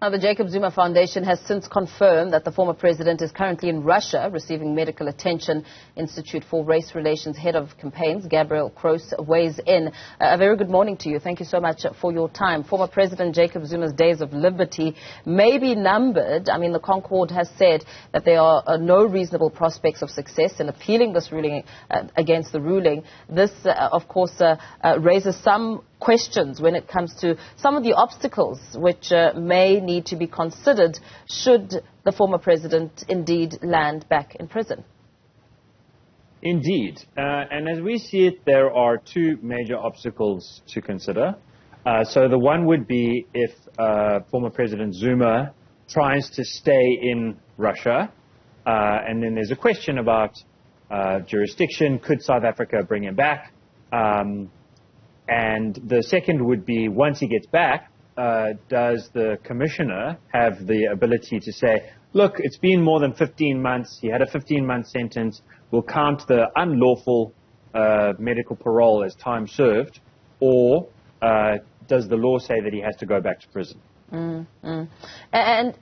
Now, the Jacob Zuma Foundation has since confirmed that the former president is currently in Russia receiving medical attention. Institute for Race Relations Head of Campaigns, Gabriel Crouse, weighs in. A very good morning to you. Thank you so much for your time. Former President Jacob Zuma's days of liberty may be numbered. I mean, the ConCourt has said that there are no reasonable prospects of success in appealing this ruling against the ruling. This, of course, raises some questions when it comes to some of the obstacles which may need to be considered should the former president indeed land back in prison. Indeed. And as we see it, there are two major obstacles to consider. So the one would be if former President Zuma tries to stay in Russia, and then there's a question about jurisdiction. Could South Africa bring him back? And the second would be, once he gets back, does the commissioner have the ability to say, look, it's been more than 15 months, he had a 15-month sentence, we'll count the unlawful medical parole as time served, or does the law say that he has to go back to prison? And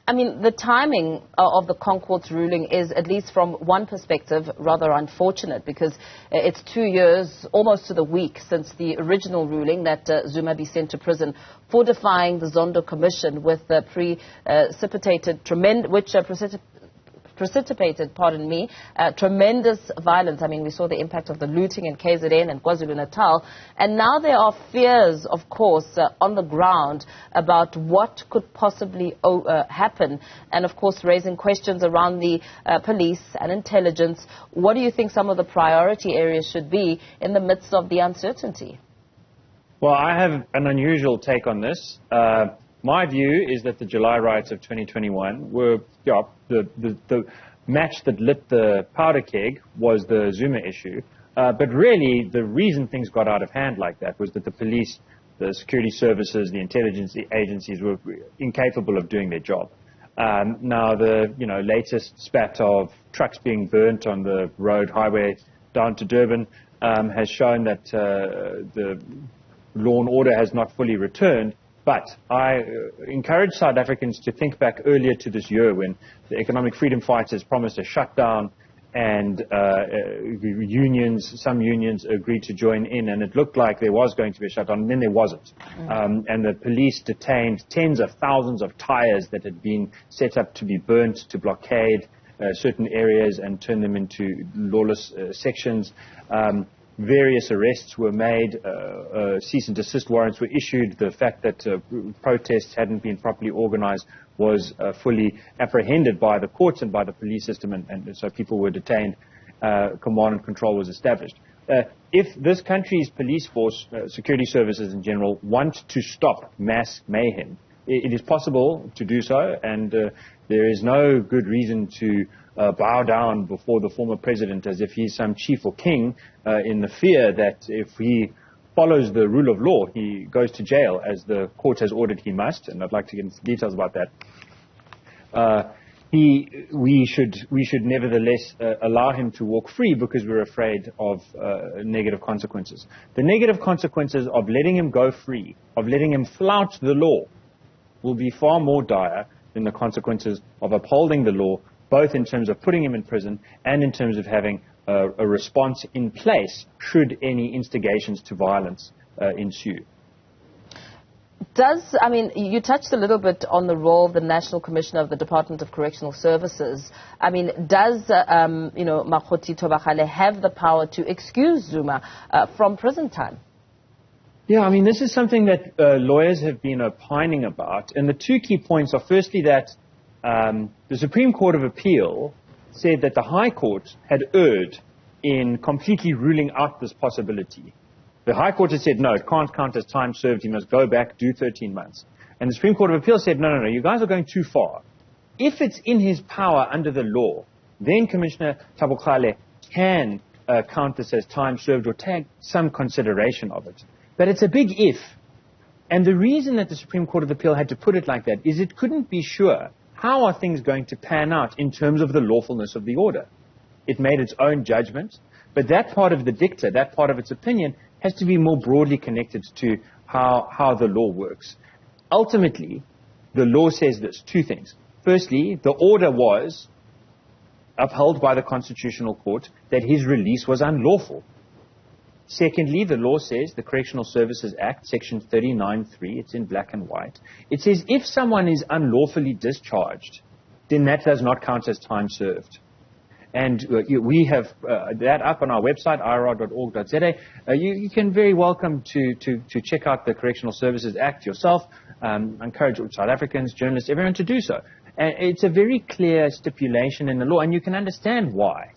I mean, the timing of the ConCourt's ruling is, at least from one perspective, rather unfortunate, because it's 2 years, almost to the week, since the original ruling that Zuma be sent to prison for defying the Zondo Commission with the precipitated, tremendous violence. I mean, we saw the impact of the looting in KZN and KwaZulu-Natal. And now there are fears, of course, on the ground about what could possibly happen. And, of course, raising questions around the police and intelligence. What do you think some of the priority areas should be in the midst of the uncertainty? Well, I have an unusual take on this. My view is that the July riots of 2021 were, the match that lit the powder keg was the Zuma issue. But really, the reason things got out of hand like that was that the police, the security services, the intelligence agencies were incapable of doing their job. Now, the latest spat of trucks being burnt on the road highway down to Durban has shown that the law and order has not fully returned. But I encourage South Africans to think back earlier to this year when the economic freedom fighters promised a shutdown and some unions agreed to join in, and it looked like there was going to be a shutdown, and then there wasn't. And the police detained tens of thousands of tires that had been set up to be burnt, to blockade certain areas and turn them into lawless sections. Various arrests were made, cease and desist warrants were issued. The fact that protests hadn't been properly organized was fully apprehended by the courts and by the police system, and so people were detained. Command and control was established. If this country's police force, security services in general, want to stop mass mayhem, it is possible to do so, and there is no good reason to bow down before the former president as if he's some chief or king, in the fear that if he follows the rule of law, he goes to jail, as the court has ordered he must, and I'd like to get into details about that. We should nevertheless allow him to walk free because we're afraid of negative consequences. The negative consequences of letting him go free, of letting him flout the law, will be far more dire than the consequences of upholding the law, both in terms of putting him in prison and in terms of having a response in place should any instigations to violence ensue. I mean, you touched a little bit on the role of the National Commissioner of the Department of Correctional Services. I mean, does, Makgothi Thobagale have the power to excuse Zuma from prison time? Yeah, I mean, this is something that lawyers have been opining about. And the two key points are, firstly, that the Supreme Court of Appeal said that the High Court had erred in completely ruling out this possibility. The High Court had said, no, it can't count as time served. He must go back, do 13 months. And the Supreme Court of Appeal said, no, you guys are going too far. If it's in his power under the law, then Commissioner Thobagale can count this as time served or take some consideration of it. But it's a big if. And the reason that the Supreme Court of Appeal had to put it like that is it couldn't be sure how are things going to pan out in terms of the lawfulness of the order. It made its own judgment, but that part of the dicta, that part of its opinion, has to be more broadly connected to how the law works. Ultimately, the law says this, two things. Firstly, the order was upheld by the Constitutional Court that his release was unlawful. Secondly, the law says, the Correctional Services Act, Section 39(3), it's in black and white, it says if someone is unlawfully discharged, then that does not count as time served. And we have that up on our website, irr.org.za. You can very welcome to check out the Correctional Services Act yourself. I encourage South Africans, journalists, everyone to do so. And it's a very clear stipulation in the law, and you can understand why.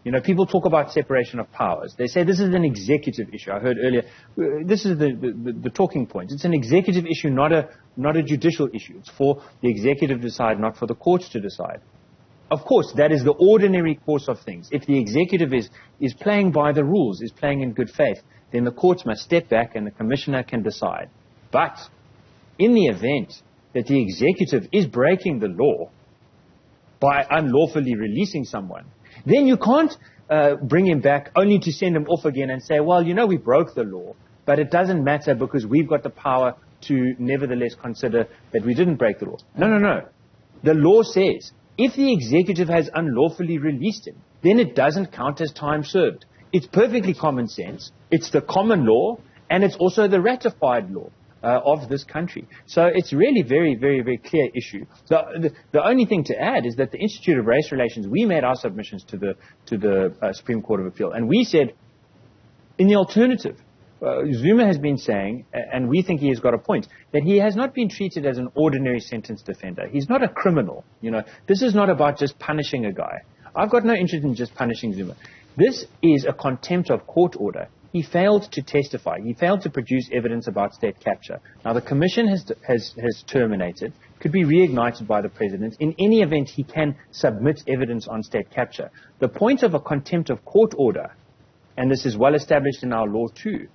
You know, people talk about separation of powers. They say this is an executive issue. I heard earlier, this is the talking point. It's an executive issue, not a judicial issue. It's for the executive to decide, not for the courts to decide. Of course, that is the ordinary course of things. If the executive is playing by the rules, is playing in good faith, then the courts must step back and the commissioner can decide. But in the event that the executive is breaking the law by unlawfully releasing someone, then you can't bring him back only to send him off again and say, well, you know, we broke the law, but it doesn't matter because we've got the power to nevertheless consider that we didn't break the law. No, no, no. The law says if the executive has unlawfully released him, then it doesn't count as time served. It's perfectly common sense. It's the common law, and it's also the ratified law of this country. So it's really very, very, very clear issue. The only thing to add is that the Institute of Race Relations, we made our submissions to the Supreme Court of Appeal, and we said, in the alternative, Zuma has been saying, and we think he has got a point, that he has not been treated as an ordinary sentenced offender. He's not a criminal. You know, this is not about just punishing a guy. I've got no interest in just punishing Zuma. This is a contempt of court order. He failed to testify. He failed to produce evidence about state capture. Now, the commission has terminated, could be reignited by the president. In any event, he can submit evidence on state capture. The point of a contempt of court order, and this is well established in our law too,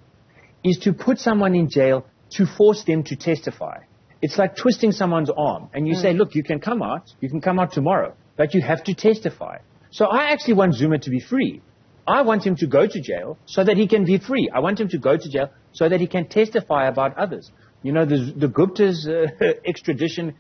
is to put someone in jail to force them to testify. It's like twisting someone's arm, and you say, look, you can come out tomorrow, but you have to testify. So I actually want Zuma to be free. I want him to go to jail so that he can be free. I want him to go to jail so that he can testify about others. You know, the Gupta's extradition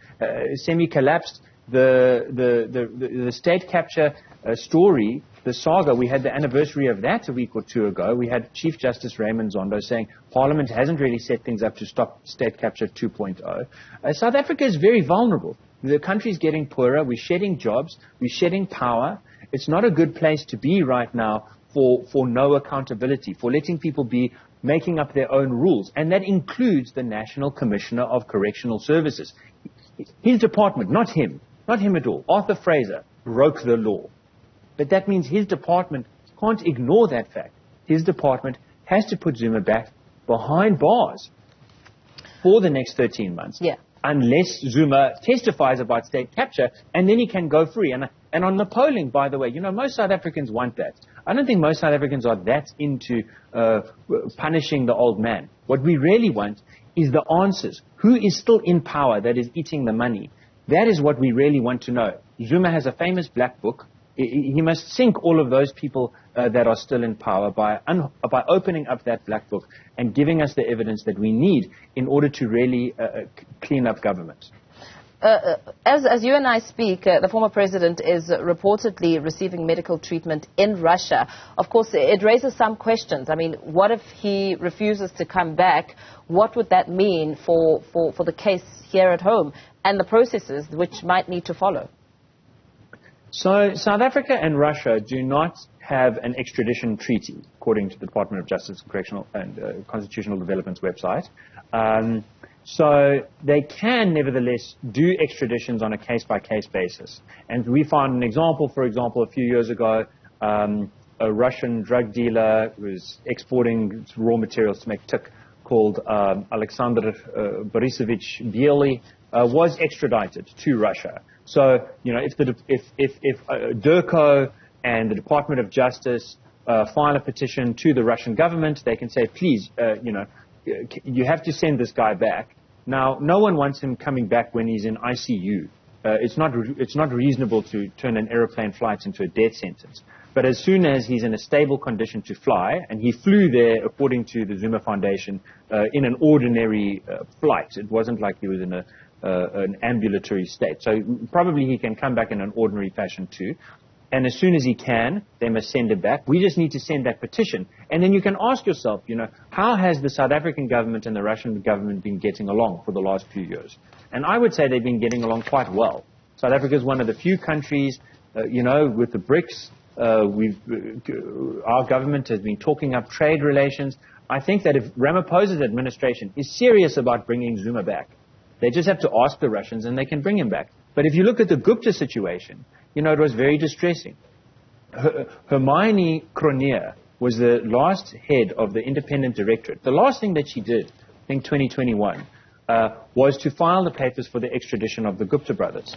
semi-collapsed. The state capture story, the saga, we had the anniversary of that a week or two ago. We had Chief Justice Raymond Zondo saying Parliament hasn't really set things up to stop state capture 2.0. South Africa is very vulnerable. The country's getting poorer. We're shedding jobs. We're shedding power. It's not a good place to be right now for no accountability, for letting people be making up their own rules. And that includes the National Commissioner of Correctional Services. His department, not him at all. Arthur Fraser broke the law. But that means his department can't ignore that fact. His department has to put Zuma back behind bars for the next 13 months. Yeah. Unless Zuma testifies about state capture, and then he can go free. And on the polling, by the way, you know, most South Africans want that. I don't think most South Africans are that into punishing the old man. What we really want is the answers. Who is still in power that is eating the money? That is what we really want to know. Zuma has a famous black book. He must sink all of those people that are still in power by opening up that black book and giving us the evidence that we need in order to really clean up government. As you and I speak, the former president is reportedly receiving medical treatment in Russia. Of course, it raises some questions. I mean, what if he refuses to come back? What would that mean for the case here at home and the processes which might need to follow? So South Africa and Russia do not have an extradition treaty, according to the Department of Justice, Correctional and Constitutional Development's website. So they can nevertheless do extraditions on a case-by-case basis. And we found an example, for example, a few years ago, a Russian drug dealer who was exporting raw materials to make tuk called Alexander Borisovich Biely was extradited to Russia. So, you know, if DERCO and the Department of Justice file a petition to the Russian government, they can say, please, you know, you have to send this guy back. Now, no one wants him coming back when he's in ICU. It's not reasonable to turn an aeroplane flight into a death sentence. But as soon as he's in a stable condition to fly, and he flew there, according to the Zuma Foundation, in an ordinary flight. It wasn't like he was in an ambulatory state. So probably he can come back in an ordinary fashion too. And as soon as he can, they must send it back. We just need to send that petition. And then you can ask yourself, how has the South African government and the Russian government been getting along for the last few years? And I would say they've been getting along quite well. South Africa is one of the few countries, with the BRICS, our government has been talking up trade relations. I think that if Ramaphosa's administration is serious about bringing Zuma back, they just have to ask the Russians and they can bring him back. But if you look at the Gupta situation, it was very distressing. Hermione Cronje was the last head of the independent directorate. The last thing that she did, I think 2021, was to file the papers for the extradition of the Gupta brothers.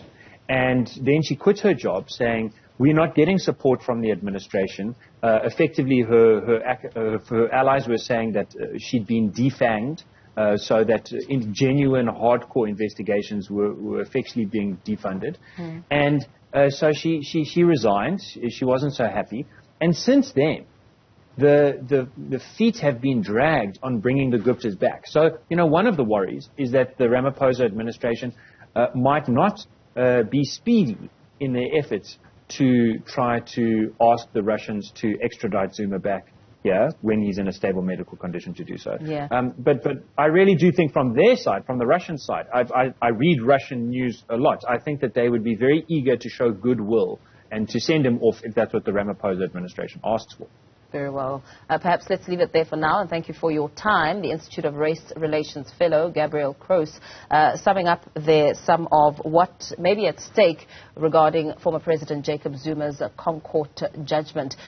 And then she quit her job saying, we're not getting support from the administration. Effectively, her allies were saying that she'd been defanged, so that genuine hardcore investigations were effectively being defunded. And so she resigned. She wasn't so happy. And since then, the feet have been dragged on bringing the Guptas back. So, one of the worries is that the Ramaphosa administration might not be speedy in their efforts to try to ask the Russians to extradite Zuma back here when he's in a stable medical condition to do so. Yeah. But I really do think from their side, from the Russian side, I read Russian news a lot. I think that they would be very eager to show goodwill and to send him off if that's what the Ramaphosa administration asks for. Very well. Perhaps let's leave it there for now, and thank you for your time. The Institute of Race Relations Fellow, Gabriel Crouse, summing up there some of what may be at stake regarding former President Jacob Zuma's ConCourt judgment.